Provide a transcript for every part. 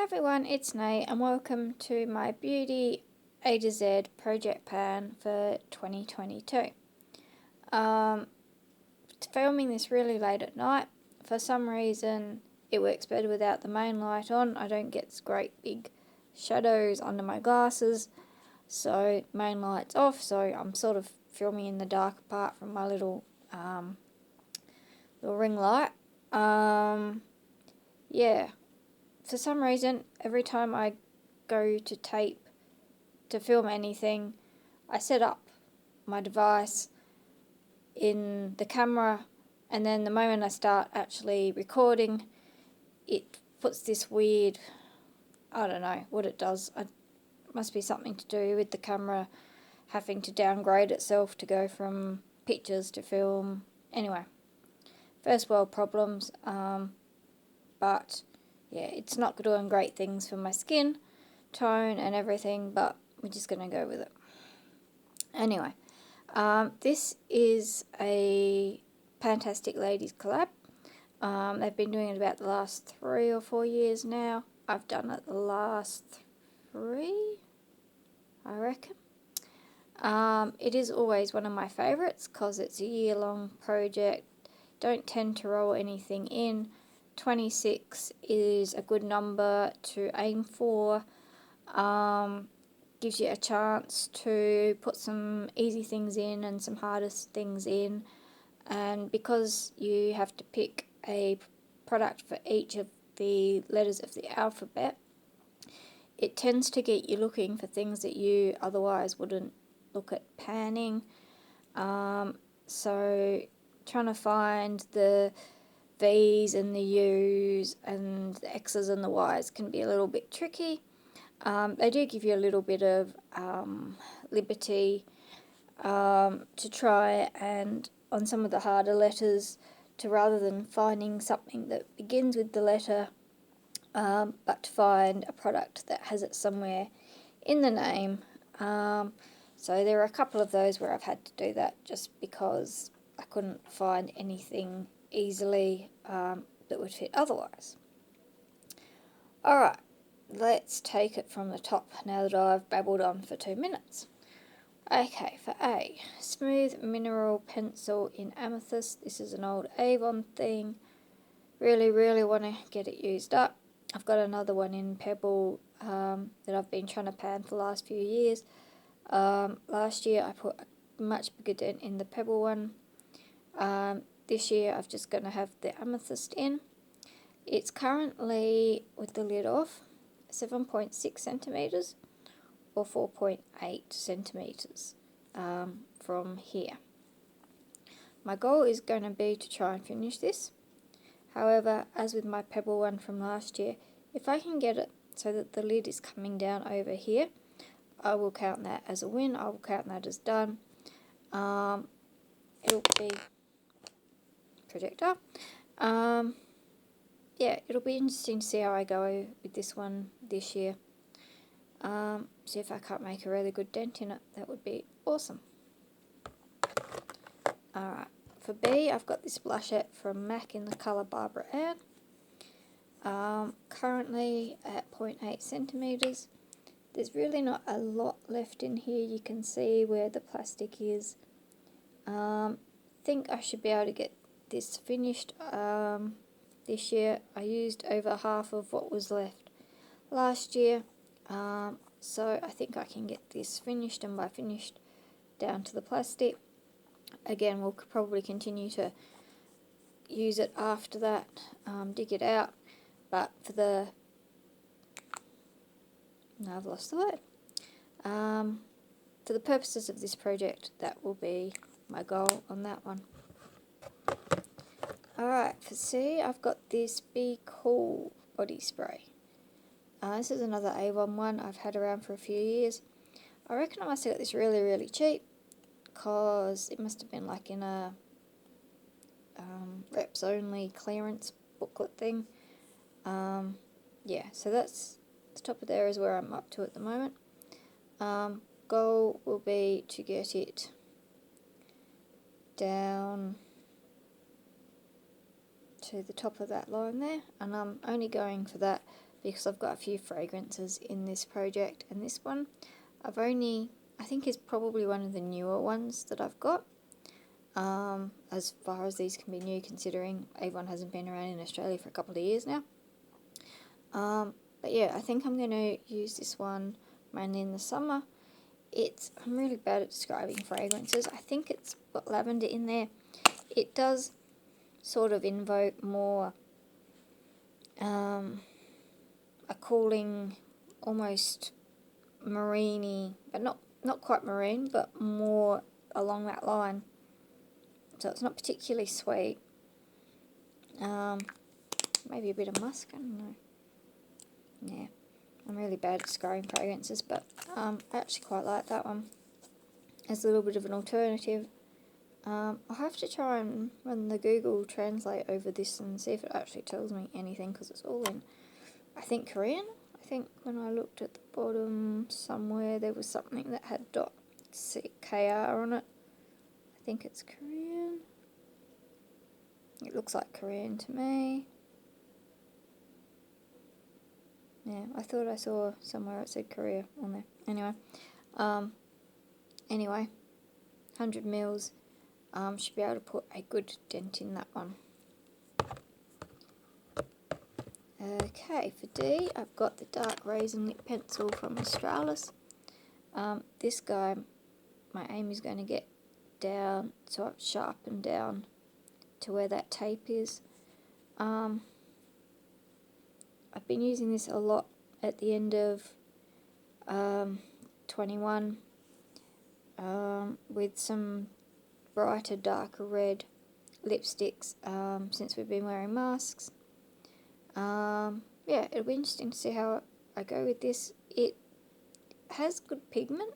Hi everyone, it's Nate and welcome to my Beauty A to Z project plan for 2022. Filming this really late at night. For some reason it works better without the main light on. I don't get this great big shadows under my glasses, so main light's off, so I'm sort of filming in the dark apart from my little ring light. Yeah. For some reason, every time I go to tape to film anything, I set up my device in the camera, and then the moment I start actually recording, it puts this weird, I don't know what it does. It must be something to do with the camera having to downgrade itself to go from pictures to film. Anyway, first world problems, but yeah, it's not doing great things for my skin tone and everything, but we're just going to go with it. Anyway, this is a Pantastic Ladies collab. They've been doing it about the last 3 or 4 years now. I've done it the last 3, I reckon. It is always one of my favourites because it's a year-long project. Don't tend to roll anything in. 26 is a good number to aim for. Gives you a chance to put some easy things in and some hardest things in, and because you have to pick a product for each of the letters of the alphabet, it tends to get you looking for things that you otherwise wouldn't look at panning. So trying to find the V's and the U's and the X's and the Y's can be a little bit tricky. They do give you a little bit of liberty to try and on some of the harder letters, to rather than finding something that begins with the letter, but to find a product that has it somewhere in the name. So there are a couple of those where I've had to do that just because I couldn't find anything easily that would fit otherwise. Alright, let's take it from the top now that I've babbled on for 2 minutes. Okay, for A, smooth mineral pencil in amethyst. This is an old Avon thing. Really want to get it used up. I've got another one in pebble that I've been trying to pan for the last few years. Last year I put a much bigger dent in the pebble one. This year I'm just going to have the amethyst in. It's currently, with the lid off, 7.6 centimetres or 4.8 centimetres from here. My goal is going to be to try and finish this. However, as with my pebble one from last year, if I can get it so that the lid is coming down over here, I will count that as a win. I will count that as done. It'll be projector. Yeah, it'll be interesting to see how I go with this one this year. See if I can't make a really good dent in it. That would be awesome. Alright, for B, I've got this blushette from MAC in the colour Barbara Ann. Currently at 0.8 centimetres. There's really not a lot left in here. You can see where the plastic is. Think I should be able to get this finished this year. I used over half of what was left last year, so I think I can get this finished, and by finished, down to the plastic. Again, we'll probably continue to use it after that, dig it out, but for the, no, I've lost the word. For the purposes of this project, that will be my goal on that one. Alright, for C, I've got this Be Cool body spray. This is another Avon one I've had around for a few years. I reckon I must have got this really cheap, because it must have been like in a reps only clearance booklet thing. Yeah, so that's the top of there is where I'm up to at the moment. Goal will be to get it down to the top of that line there, and I'm only going for that because I've got a few fragrances in this project, and this one I think is probably one of the newer ones that I've got, as far as these can be new, considering Avon hasn't been around in Australia for a couple of years now. But yeah, I think I'm going to use this one mainly in the summer. I'm really bad at describing fragrances. I think it's got lavender in there. It does sort of invoke more a cooling, almost marine-y, but not quite marine, but more along that line. So it's not particularly sweet. Maybe a bit of musk, I don't know. Yeah, I'm really bad at describing fragrances, but I actually quite like that one as a little bit of an alternative. I'll have to try and run the Google Translate over this and see if it actually tells me anything, because it's all in, I think, Korean. I think when I looked at the bottom somewhere there was something that had .kr on it. I think it's Korean. It looks like Korean to me. Yeah, I thought I saw somewhere it said Korea on there. Anyway, 100 mils. Should be able to put a good dent in that one. Okay, for D, I've got the dark raisin lip pencil from Australis. This guy, my aim is going to get down, so I've sharpened down to where that tape is. I've been using this a lot at the end of 21 with some brighter, darker red lipsticks since we've been wearing masks. Yeah, it'll be interesting to see how I go with this. It has good pigment,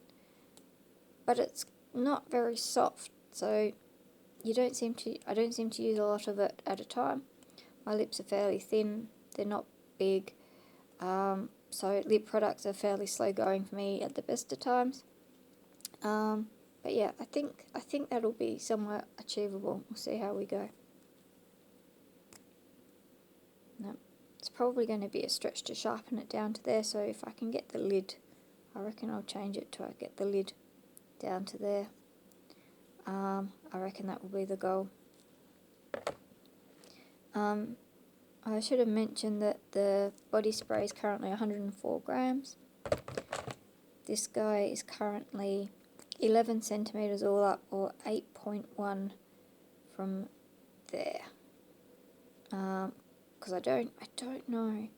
but it's not very soft, so I don't seem to use a lot of it at a time. My lips are fairly thin, they're not big, so lip products are fairly slow going for me at the best of times. But yeah, I think that'll be somewhat achievable. We'll see how we go. No, it's probably going to be a stretch to sharpen it down to there, so if I can get the lid, I reckon I'll change it till I get the lid down to there. I reckon that will be the goal. I should have mentioned that the body spray is currently 104 grams. This guy is currently 11 centimeters all up, or 8.1 from there. Because I don't know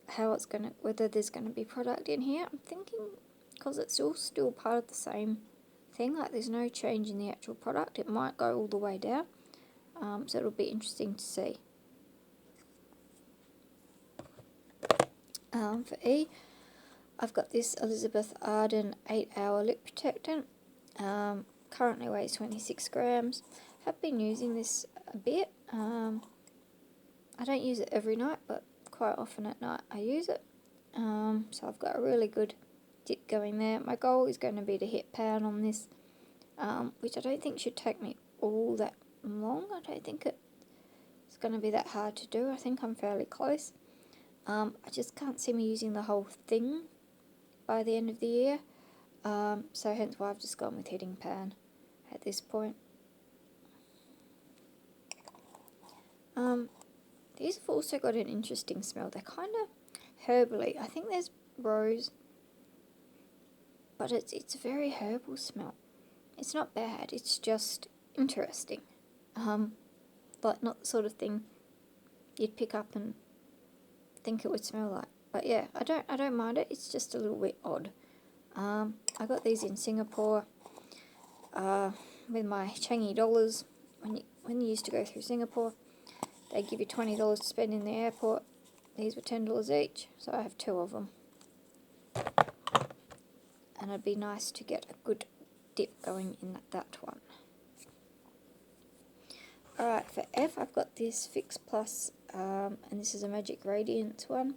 how it's whether there's gonna be product in here. I'm thinking, because it's all still part of the same thing, like there's no change in the actual product, it might go all the way down. So it'll be interesting to see. For E, I've got this Elizabeth Arden 8-hour lip protectant. Currently weighs 26 grams. Have been using this a bit. I don't use it every night, but quite often at night I use it. So I've got a really good dip going there. My goal is going to be to hit pan on this, which I don't think should take me all that long. I don't think it's going to be that hard to do. I think I'm fairly close. I just can't see me using the whole thing by the end of the year, so hence why I've just gone with hitting pan at this point. These have also got an interesting smell. They're kind of herbally. I think there's rose, but it's a very herbal smell. It's not bad, it's just interesting. Like not the sort of thing you'd pick up and think it would smell like. But yeah, I don't mind it. It's just a little bit odd. I got these in Singapore with my Changi dollars. When you used to go through Singapore, they give you $20 to spend in the airport. These were $10 each, so I have 2 of them. And it'd be nice to get a good dip going in that one. Alright, for F, I've got this Fix Plus, and this is a Magic Radiance one.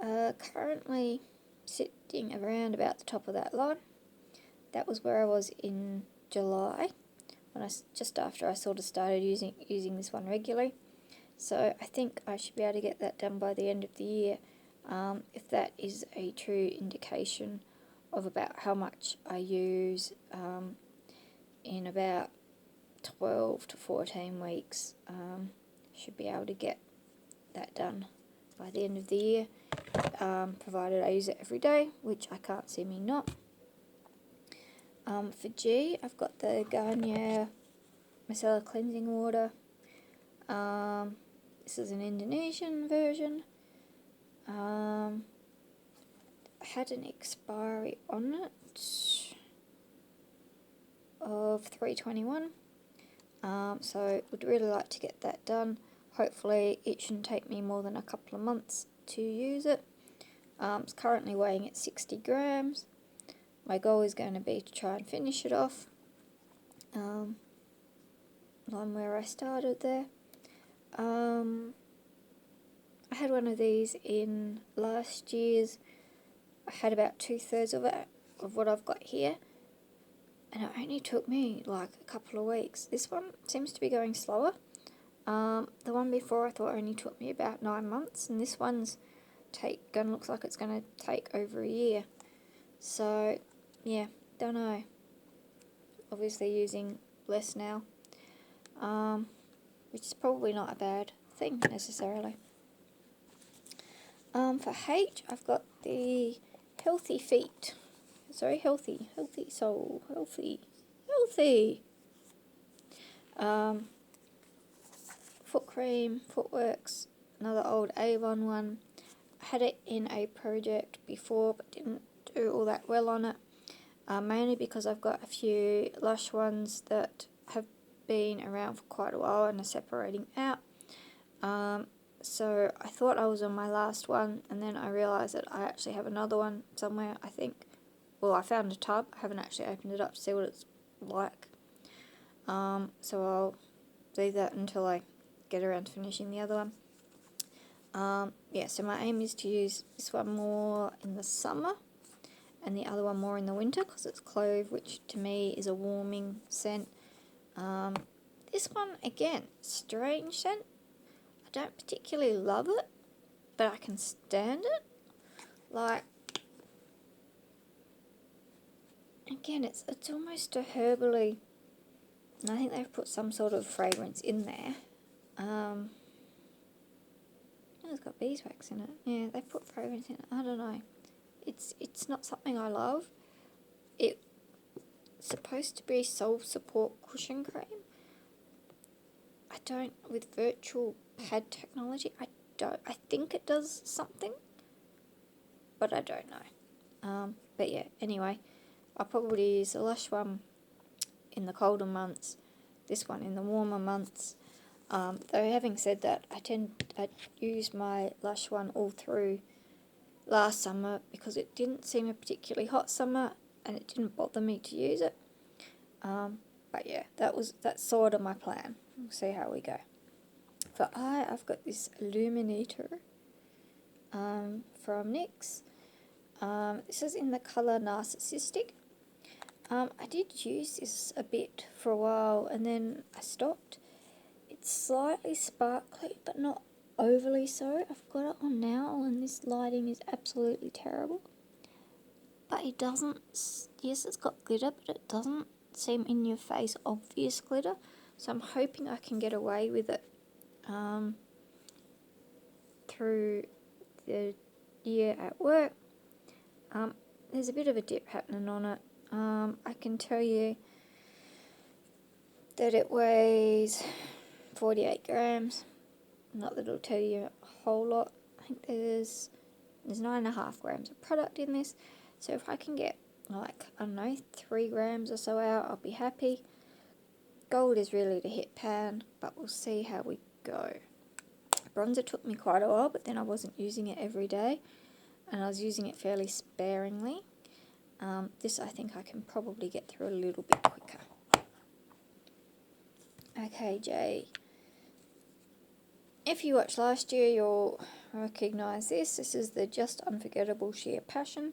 Currently sitting around about the top of that line. That was where I was in July, when just after I sort of started using this one regularly. So I think I should be able to get that done by the end of the year, if that is a true indication of about how much I use in about 12 to 14 weeks. Should be able to get that done by the end of the year, provided I use it every day, which I can't see me not. For G, I've got the Garnier Micellar Cleansing Water. This is an Indonesian version. Had an expiry on it of 3/21. So would really like to get that done. Hopefully it shouldn't take me more than a couple of months to use it. It's currently weighing at 60 grams. My goal is going to be to try and finish it off. On where I started there. I had one of these in last year's. I had about 2/3 of it, of what I've got here, and it only took me like a couple of weeks. This one seems to be going slower. The one before I thought only took me about 9 months, and this one's looks like it's gonna take over a year. So yeah, don't know. Obviously using less now, which is probably not a bad thing necessarily. For H, I've got the Healthy Feet. Sorry, healthy soul, healthy. Foot cream, Footworks, another old Avon one. I had it in a project before, but didn't do all that well on it. Mainly because I've got a few Lush ones that have been around for quite a while and are separating out. So I thought I was on my last one, and then I realised that I actually have another one somewhere, I think. Well, I found a tub. I haven't actually opened it up to see what it's like. So I'll leave that until I get around to finishing the other one. Yeah, so my aim is to use this one more in the summer and the other one more in the winter, because it's clove, which to me is a warming scent. This one, again, strange scent. I don't particularly love it, but I can stand it. Like, again, it's almost a herbally, and I think they've put some sort of fragrance in there. It's got beeswax in it. Yeah, they've put fragrance in it. I don't know. It's not something I love. It's supposed to be soul support cushion cream. I don't, with virtual pad technology, I think it does something, but I don't know. But yeah, anyway, I'll probably use the Lush one in the colder months, this one in the warmer months. Though having said that, I used my Lush one all through last summer because it didn't seem a particularly hot summer and it didn't bother me to use it. But yeah, that's sort of my plan. We'll see how we go. For eye, I've got this Illuminator from NYX. This is in the colour Narcissistic. I did use this a bit for a while and then I stopped. It's slightly sparkly, but not overly so. I've got it on now and this lighting is absolutely terrible. But it doesn't, yes, it's got glitter, but it doesn't seem in your face obvious glitter. So I'm hoping I can get away with it through the year at work. There's a bit of a dip happening on it. I can tell you that it weighs 48 grams. Not that it'll tell you a whole lot. I think there's 9.5 grams of product in this. So if I can get like, I don't know, 3 grams or so out, I'll be happy. Goal is really to hit pan, but we'll see how we go. Bronzer took me quite a while, but then I wasn't using it every day, and I was using it fairly sparingly. This I think I can probably get through a little bit quicker. Okay, Jay. If you watched last year, you'll recognise this. This is the Just Unforgettable Sheer Passion.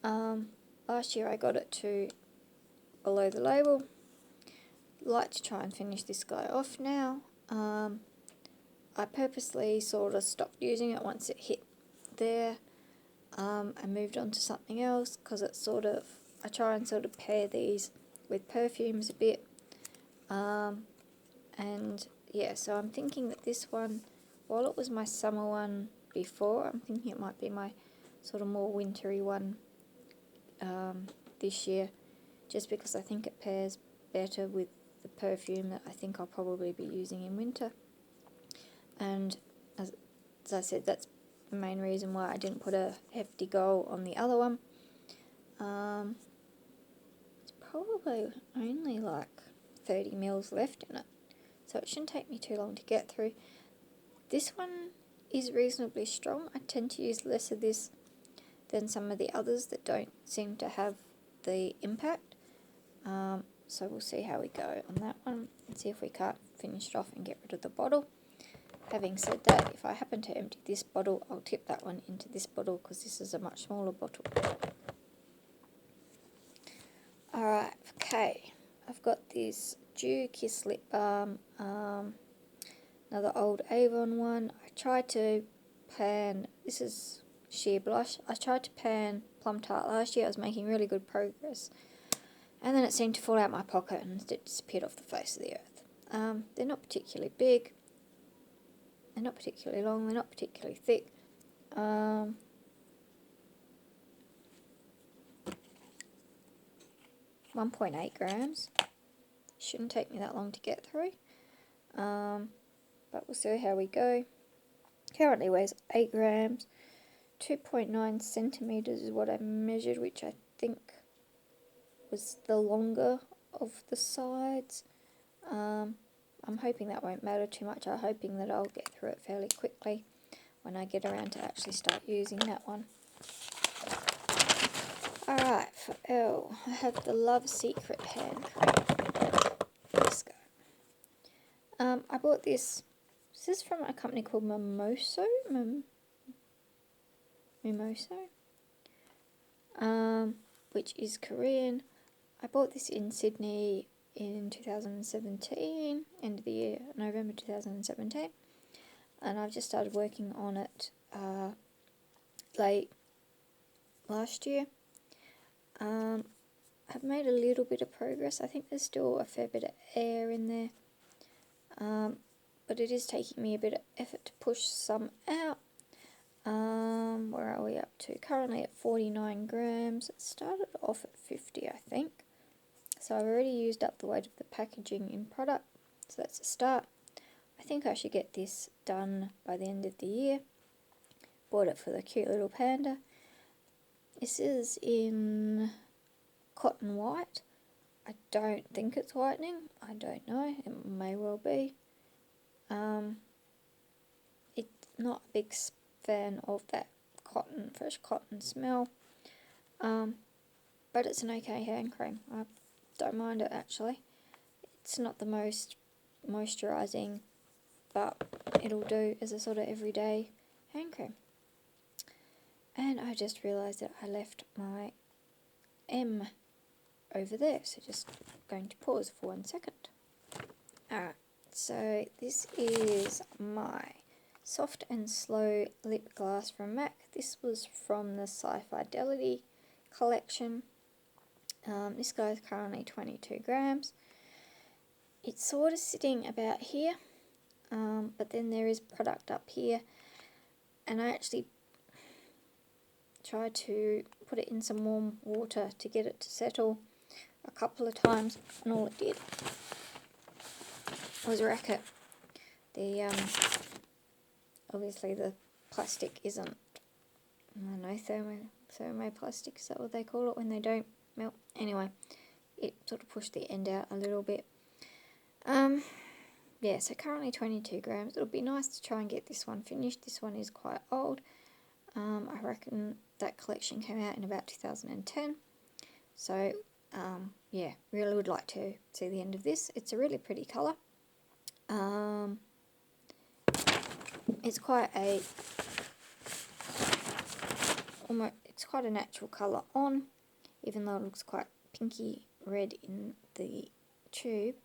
Last year I got it to below the label. Like to try and finish this guy off now. I purposely sort of stopped using it once it hit there. I moved on to something else because it's sort of, I try and sort of pair these with perfumes a bit. And yeah, so I'm thinking that this one, while it was my summer one before, I'm thinking it might be my sort of more wintry one this year, just because I think it pairs better with the perfume that I think I'll probably be using in winter. And as I said, that's the main reason why I didn't put a hefty goal on the other one. It's probably only like 30 mils left in it, so it shouldn't take me too long to get through. This one is reasonably strong. I tend to use less of this than some of the others that don't seem to have the impact. So we'll see how we go on that one and see if we can't finish it off and get rid of the bottle. Having said that, if I happen to empty this bottle, I'll tip that one into this bottle because this is a much smaller bottle. Alright, okay. I've got this Dew Kiss Lip Balm, another old Avon one. I tried to pan, this is Sheer Blush. I tried to pan Plum Tart last year. I was making really good progress. And then it seemed to fall out my pocket and it disappeared off the face of the earth. They're not particularly big. They're not particularly long. They're not particularly thick. 1.8 grams. Shouldn't take me that long to get through. But we'll see how we go. Currently weighs 8 grams. 2.9 centimetres is what I measured, which I think was the longer of the sides. I'm hoping that won't matter too much. I'm hoping that I'll get through it fairly quickly when I get around to actually start using that one. Alright, for L, I have the Love Secret hand cream. Let's go. I bought this. This is from a company called Mimoso. Which is Korean. I bought this in Sydney in 2017, end of the year, November 2017, and I've just started working on it late last year. I've made a little bit of progress. I think there's still a fair bit of air in there, but it is taking me a bit of effort to push some out. Where are we up to? Currently at 49 grams. It started off at 50, I think. So I've already used up the weight of the packaging in product, so that's a start. I think I should get this done by the end of the year. Bought it for the cute little panda. This is in cotton white. I don't think it's whitening. I don't know. It may well be. It's not a big fan of that cotton, fresh cotton smell. But it's an okay hand cream. I don't mind it actually. It's not the most moisturising, but it'll do as a sort of everyday hand cream. And I just realised that I left my M over there, so just going to pause for 1 second. Alright, so this is my Soft and Slow Lip Gloss from MAC. This was from the Sci-Fidelity collection. This guy's currently 22 grams. It's sort of sitting about here, but then there is product up here, and I actually tried to put it in some warm water to get it to settle a couple of times, and all it did was wreck it. The obviously the plastic isn't, I don't know, thermoplastic, is that what they call it when they don't melt? Anyway, it sort of pushed the end out a little bit. Yeah, so currently 22 grams. It'll be nice to try and get this one finished. This one is quite old. I reckon that collection came out in about 2010. So, yeah, really would like to see the end of this. It's a really pretty colour. It's quite a natural colour on, even though it looks quite pinky red in the tube.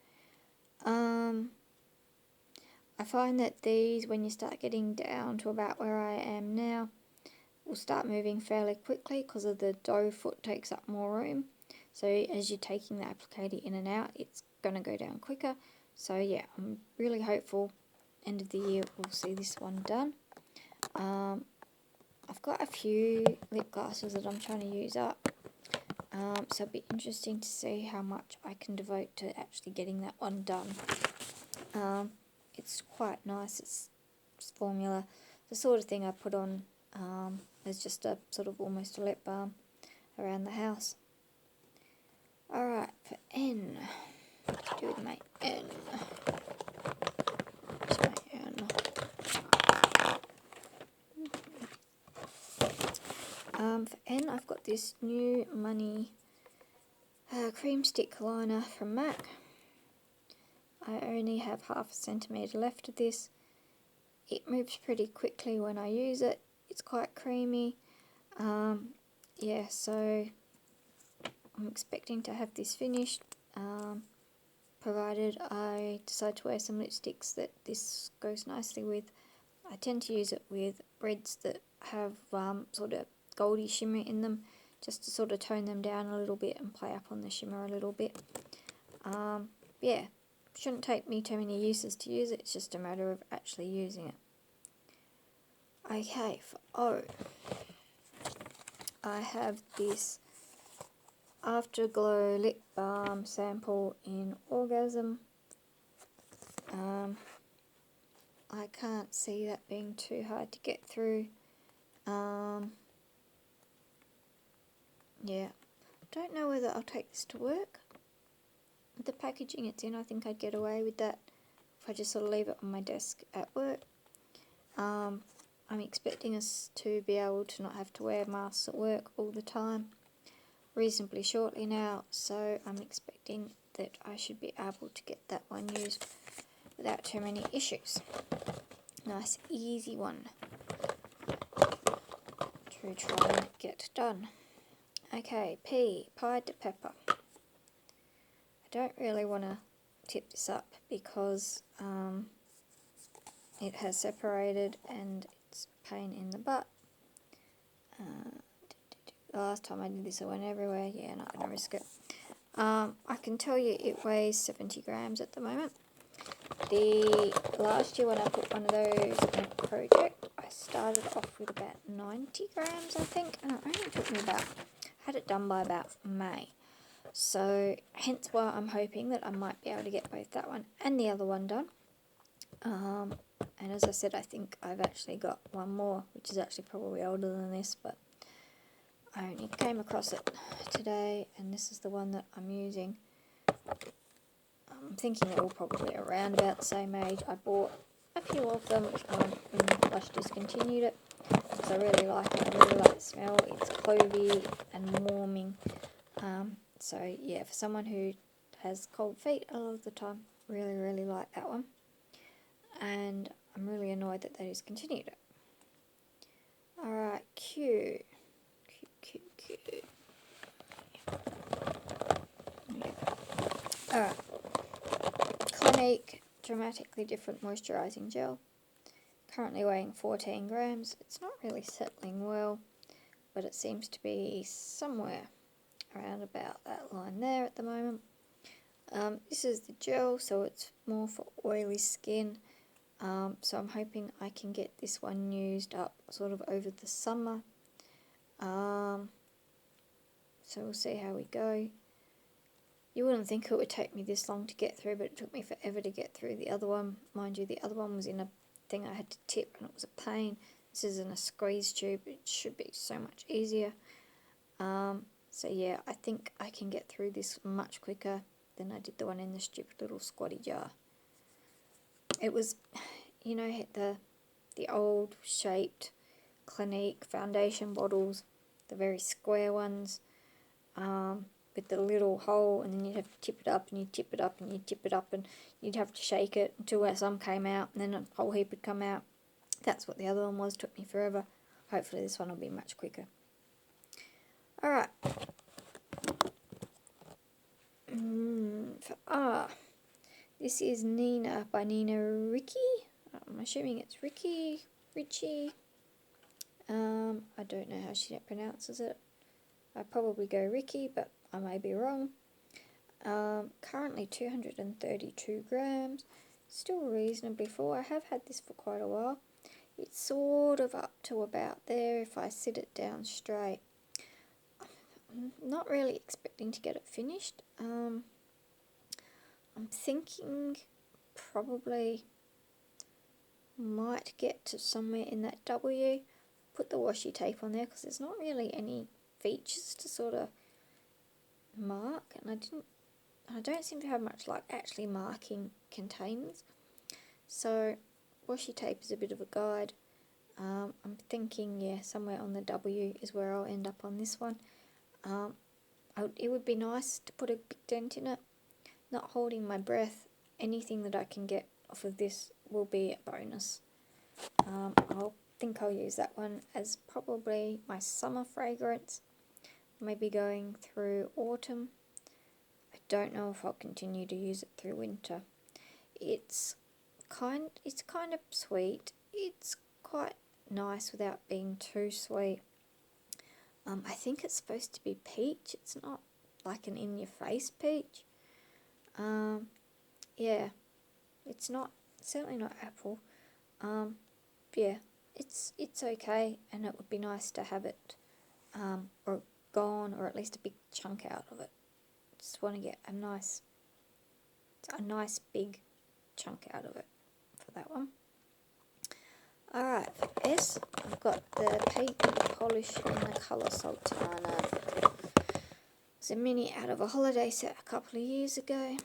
I find that these, when you start getting down to about where I am now, will start moving fairly quickly because of the dough foot takes up more room. So as you're taking the applicator in and out, it's going to go down quicker. So yeah, I'm really hopeful end of the year we'll see this one done. I've got a few lip glosses that I'm trying to use up. So it'll be interesting to see how much I can devote to actually getting that one done. It's quite nice. It's formula, the sort of thing I put on as just a sort of almost a lip balm around the house. Alright, for N, what to do with my N? Where's my N? For N, I've got this new Money cream stick liner from MAC. I only have half a centimetre left of this. It moves pretty quickly when I use it. It's quite creamy. Yeah, so I'm expecting to have this finished, provided I decide to wear some lipsticks that this goes nicely with. I tend to use it with reds that have sort of goldy shimmer in them, just to sort of tone them down a little bit and play up on the shimmer a little bit. Yeah, shouldn't take me too many uses to use it, it's just a matter of actually using it. Okay, for O, I have this Afterglow Lip Balm sample in Orgasm. I can't see that being too hard to get through. Yeah, don't know whether I'll take this to work. With the packaging it's in, I think I'd get away with that if I just sort of leave it on my desk at work. I'm expecting us to be able to not have to wear masks at work all the time reasonably shortly now, so I'm expecting that I should be able to get that one used without too many issues. Nice easy one to try and get done. Okay, P, Pied to Pepper. I don't really want to tip this up because it has separated and it's a pain in the butt. The last time I did this I went everywhere. Yeah, not going to risk it. I can tell you it weighs 70 grams at the moment. The last year when I put one of those in a project, I started off with about 90 grams I think, and it only took me about, had it done by about May. So hence why I'm hoping that I might be able to get both that one and the other one done. And as I said, I think I've actually got one more, which is actually probably older than this, but I only came across it today, and this is the one that I'm using. I'm thinking they're all probably around about the same age. I bought a few of them when Lush discontinued it, because I really like it. I really like the smell. It's clovey and warming. So yeah, for someone who has cold feet a lot of the time, really like that one. And I'm really annoyed that they discontinued it. Alright, Q. Yeah. Alright. Clinique Dramatically Different Moisturising Gel. Currently weighing 14 grams. It's not really settling well, but it seems to be somewhere around about that line there at the moment. This is the gel, so it's more for oily skin. So I'm hoping I can get this one used up sort of over the summer. So we'll see how we go. You wouldn't think it would take me this long to get through, but it took me forever to get through the other one. Mind you, the other one was in a thing I had to tip and it was a pain. This is in a squeeze tube. It should be so much easier. So yeah, I think I can get through this much quicker than I did the one in the stupid little squatty jar. It was, you know, the old shaped Clinique foundation bottles, the very square ones, with the little hole, and then you'd have to tip it up, and you'd tip it up, and you'd tip it up, and you'd have to shake it until some came out, and then a whole heap would come out. That's what the other one was. Took me forever. Hopefully this one will be much quicker. Alright. For R, This is Nina by Nina Ricci. I'm assuming it's Richie. I don't know how she pronounces it. I probably go Ricky, but I may be wrong. Currently 232 grams. Still reasonably full. I have had this for quite a while. It's sort of up to about there if I sit it down straight. I'm not really expecting to get it finished. I'm thinking probably might get to somewhere in that W. Put the washi tape on there because there's not really any features to sort of mark, and I don't seem to have much like actually marking containers, so washi tape is a bit of a guide. I'm thinking, yeah, somewhere on the W is where I'll end up on this one. It would be nice to put a big dent in it. Not holding my breath, anything that I can get off of this will be a bonus. I'll use that one as probably my summer fragrance, maybe going through autumn. I don't know if I'll continue to use it through winter. It's kind of sweet. It's quite nice without being too sweet. I think it's supposed to be peach. It's not like an in-your-face peach. Yeah, it's certainly not apple. Yeah, it's okay, and it would be nice to have it or gone, or at least a big chunk out of it. Just want to get a nice big chunk out of it for that one. Alright, for S, I've got the paint polish in the colour Sultana. It's a mini out of a holiday set a couple of years ago.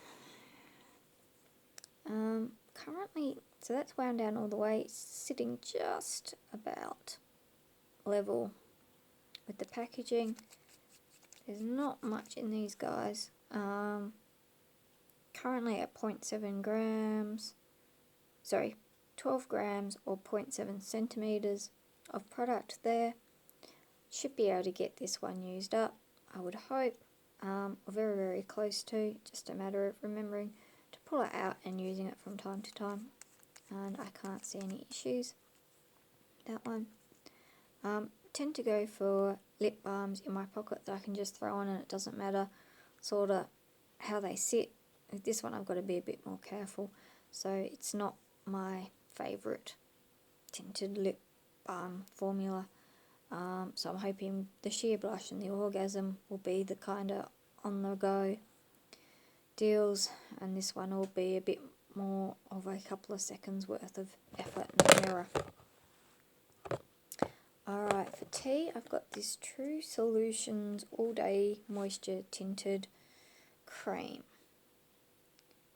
Currently, so that's wound down all the way. It's sitting just about level with the packaging. There's not much in these guys. Currently at 0.7 grams. Sorry, 12 grams or 0.7 centimeters of product there. Should be able to get this one used up, I would hope, or very, very close to. Just a matter of remembering to pull it out and using it from time to time. And I can't see any issues. That one. Tend to go for lip balms in my pocket that I can just throw on and it doesn't matter sort of how they sit. With this one I've got to be a bit more careful. So it's not my favourite tinted lip balm formula. So I'm hoping the Sheer Blush and the Orgasm will be the kind of on the go deals, and this one will be a bit more of a couple of seconds worth of effort in the mirror. Alright, for T, I've got this True Solutions All Day Moisture Tinted Cream.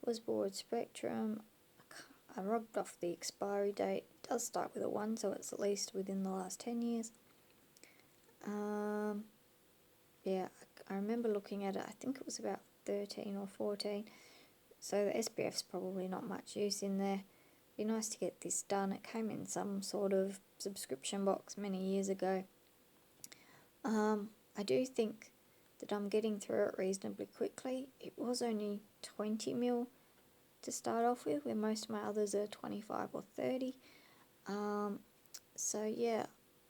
Was Broad Spectrum. I rubbed off the expiry date. It does start with a 1, so it's at least within the last 10 years. Yeah, I remember looking at it. I think it was about 13 or 14. So the SPF's probably not much use in there. Be nice to get this done. It came in some sort of subscription box many years ago. I do think that I'm getting through it reasonably quickly. It was only 20 ml to start off with, where most of my others are 25 or 30. So yeah,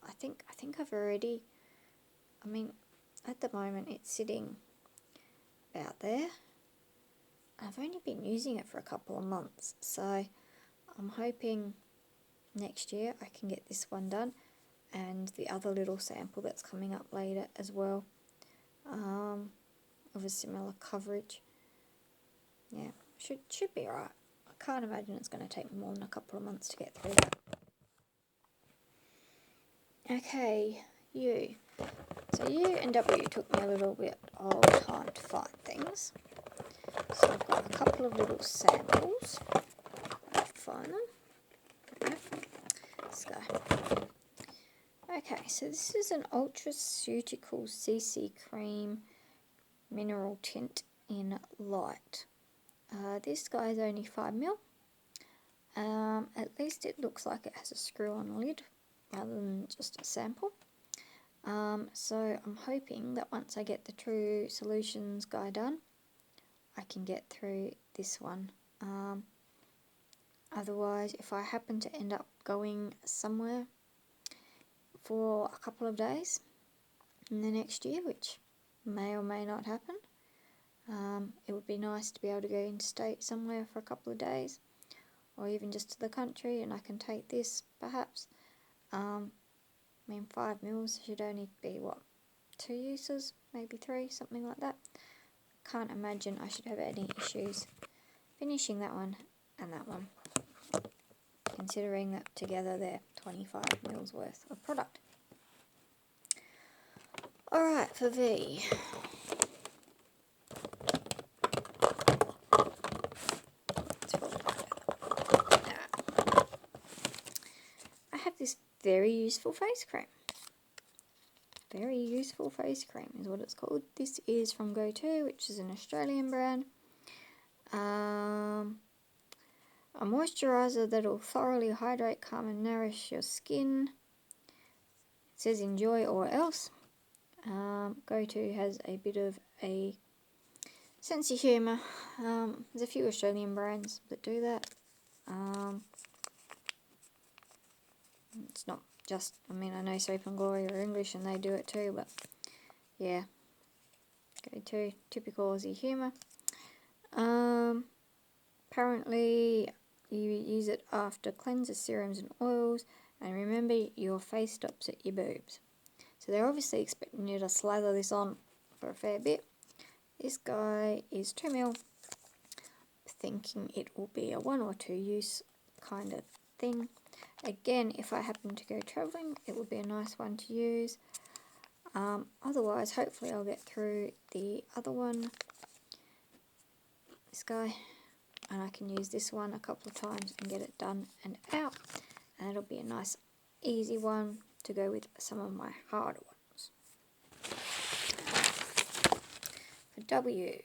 I think I've already, at the moment it's sitting about there. I've only been using it for a couple of months, so I'm hoping next year I can get this one done, and the other little sample that's coming up later as well, of a similar coverage. Yeah, should be alright. I can't imagine it's going to take me more than a couple of months to get through that. Okay, U. So U and W took me a little bit of time to find things. So I've got a couple of little samples. Let's find them. Let's go. Okay, so this is an Ultraceutical CC Cream Mineral Tint in Light. This guy is only 5ml. At least it looks like it has a screw-on lid rather than just a sample. So I'm hoping that once I get the True Solutions guy done, I can get through this one Otherwise, if I happen to end up going somewhere for a couple of days in the next year, which may or may not happen, it would be nice to be able to go interstate somewhere for a couple of days, or even just to the country, and I can take this perhaps. I mean, 5 mils should only be, what, 2 uses, maybe 3, something like that. Can't imagine I should have any issues finishing that one and that one, considering that together they're 25 mils worth of product. Alright, for V. I have this very useful face cream. Very useful face cream is what it's called. This is from Go-To, which is an Australian brand. A moisturiser that will thoroughly hydrate, calm and nourish your skin. It says enjoy or else. Go-To has a bit of a sense of humour. There's a few Australian brands that do that. It's not just, I mean, I know Soap and Glory are English and they do it too, but yeah, Go-To, typical Aussie humour. Apparently you use it after cleansers, serums and oils, and remember your face stops at your boobs. So they're obviously expecting you to slather this on for a fair bit. This guy is 2 mil, thinking it will be a 1 or 2 use kind of thing. Again, if I happen to go travelling, it would be a nice one to use. Otherwise, hopefully I'll get through the other one, this guy, and I can use this one a couple of times and get it done and out, and it'll be a nice easy one to go with some of my harder ones. For W,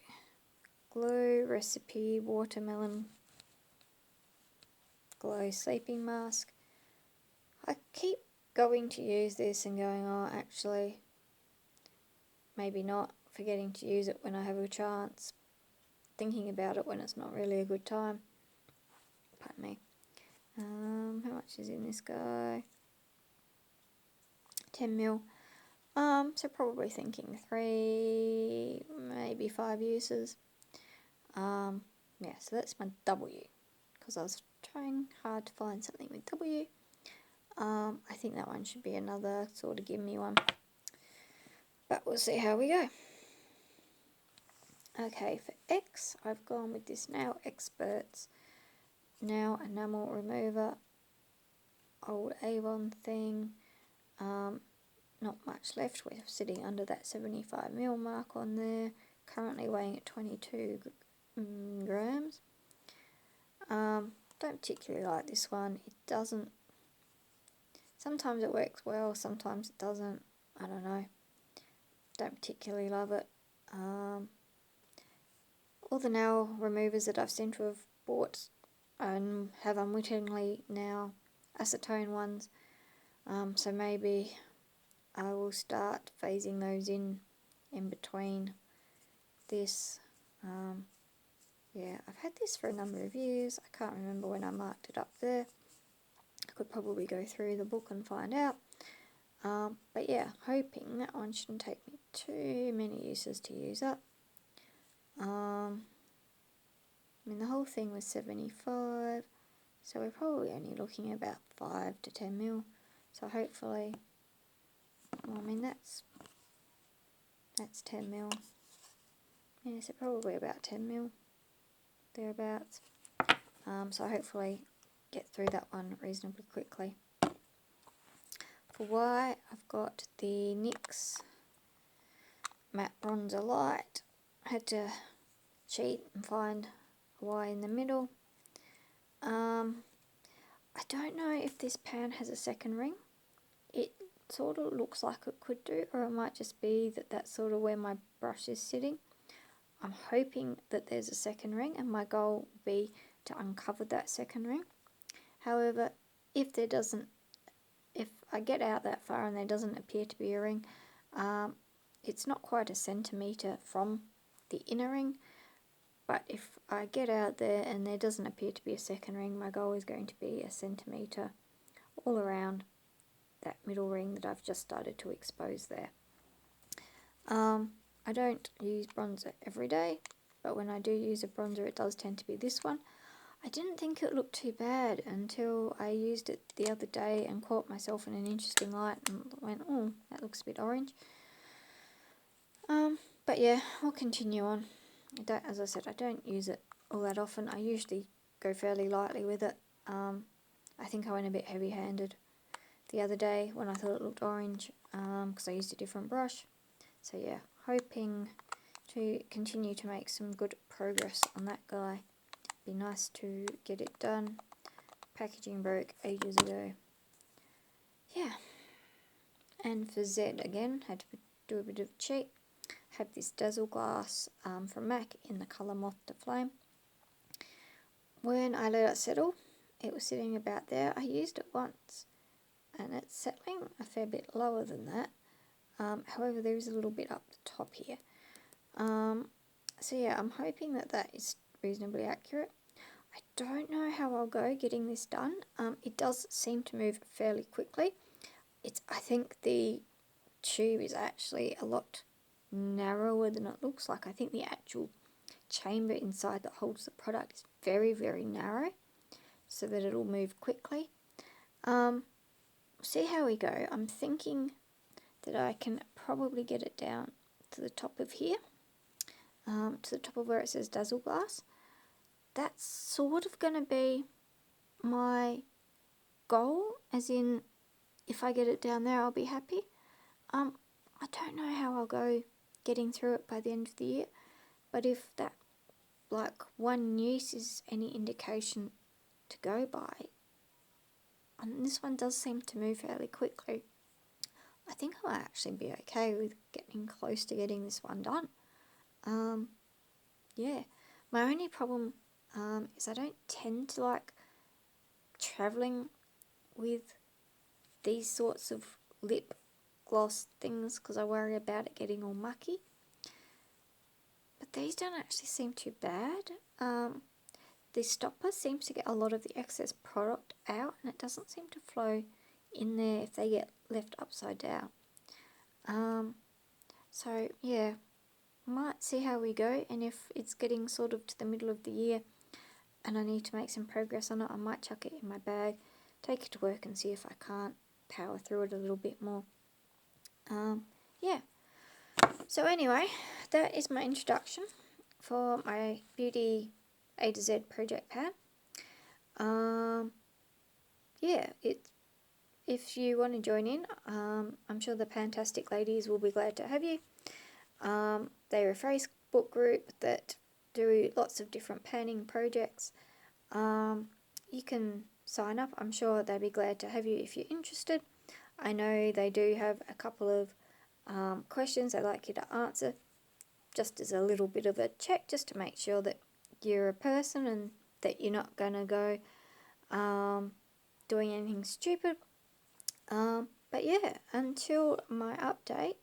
Glow Recipe Watermelon Glow Sleeping Mask. I keep going to use this and going, oh, actually, maybe not, forgetting to use it when I have a chance, thinking about it when it's not really a good time. Pardon me. How much is in this guy? 10 mil. So probably thinking 3, maybe 5 uses. Yeah, so that's my W, because I was trying hard to find something with W. I think that one should be another sort of gimme one, but we'll see how we go. Okay, for X, I've gone with this Nail Experts Nail Enamel Remover, old Avon thing. Not much left. We're sitting under that 75 ml mark on there, currently weighing at 22 grams. Don't particularly like this one. It doesn't, sometimes it works well, sometimes it doesn't. I don't know. Don't particularly love it. All the nail removers that I've seemed to have bought and have unwittingly now acetone ones, so maybe I will start phasing those in between this. Yeah, I've had this for a number of years. I can't remember when I marked it up there. I could probably go through the book and find out. But yeah, hoping that one shouldn't take me too many uses to use up. I mean, the whole thing was 75, so we're probably only looking about 5 to 10 mil. So hopefully, well, I mean, that's 10 mil. Yeah, so probably about 10 mil, thereabouts. So hopefully get through that one reasonably quickly. For Y, I've got the NYX Matte Bronzer Light. I had to cheat and find a Y in the middle. I don't know if this pan has a second ring. It sort of looks like it could do, or it might just be that that's sort of where my brush is sitting. I'm hoping that there's a second ring, and my goal will be to uncover that second ring. However, if I get out that far and there doesn't appear to be a ring, it's not quite a centimetre from the inner ring, But if I get out there and there doesn't appear to be a second ring, my goal is going to be 1 centimetre all around that middle ring that I've just started to expose there. I don't use bronzer every day, but when I do use a bronzer it does tend to be this one. I didn't think it looked too bad until I used it the other day and caught myself in an interesting light and went, oh, that looks a bit orange. But yeah, I'll continue on. As I said, I don't use it all that often. I usually go fairly lightly with it. I think I went a bit heavy-handed the other day when I thought it looked orange, because I used a different brush. So yeah, hoping to continue to make some good progress on that guy. Be nice to get it done. Packaging broke ages ago. Yeah. And for Z again, had to do a bit of cheat. Have this Dazzle glass from MAC in the colour Moth to Flame. When I let it settle, it was sitting about there. I used it once and it's settling a fair bit lower than that. However, there is a little bit up the top here. So yeah, I'm hoping that that is reasonably accurate. I don't know how I'll go getting this done. It does seem to move fairly quickly. I think the tube is actually a lot narrower than it looks like. I think the actual chamber inside that holds the product is very, very narrow, so that it'll move quickly. See how we go. I'm thinking that I can probably get it down to the top of here, to the top of where it says Dazzle Glass. That's sort of going to be my goal, as in if I get it down there I'll be happy. I don't know how I'll go getting through it by the end of the year, but if that like one use is any indication to go by, and this one does seem to move fairly quickly, I think I'll actually be okay with getting close to getting this one done. Yeah, my only problem is I don't tend to like travelling with these sorts of lip gloss things because I worry about it getting all mucky. But these don't actually seem too bad. The stopper seems to get a lot of the excess product out, and it doesn't seem to flow in there if they get left upside down. So yeah, might see how we go, and if it's getting sort of to the middle of the year and I need to make some progress on it, I might chuck it in my bag, take it to work and see if I can't power through it a little bit more. Yeah. So anyway, that is my introduction for my Beauty A to Z project pad. Yeah, if you want to join in, I'm sure the Pantastic ladies will be glad to have you. They're a Facebook group that do lots of different panning projects. You can sign up. I'm sure they'd be glad to have you if you're interested. I know they do have a couple of questions they'd like you to answer, just as a little bit of a check, just to make sure that you're a person and that you're not going to go doing anything stupid. But yeah, until my update,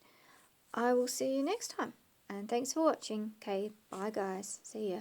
I will see you next time. And thanks for watching. Okay, bye guys. See ya.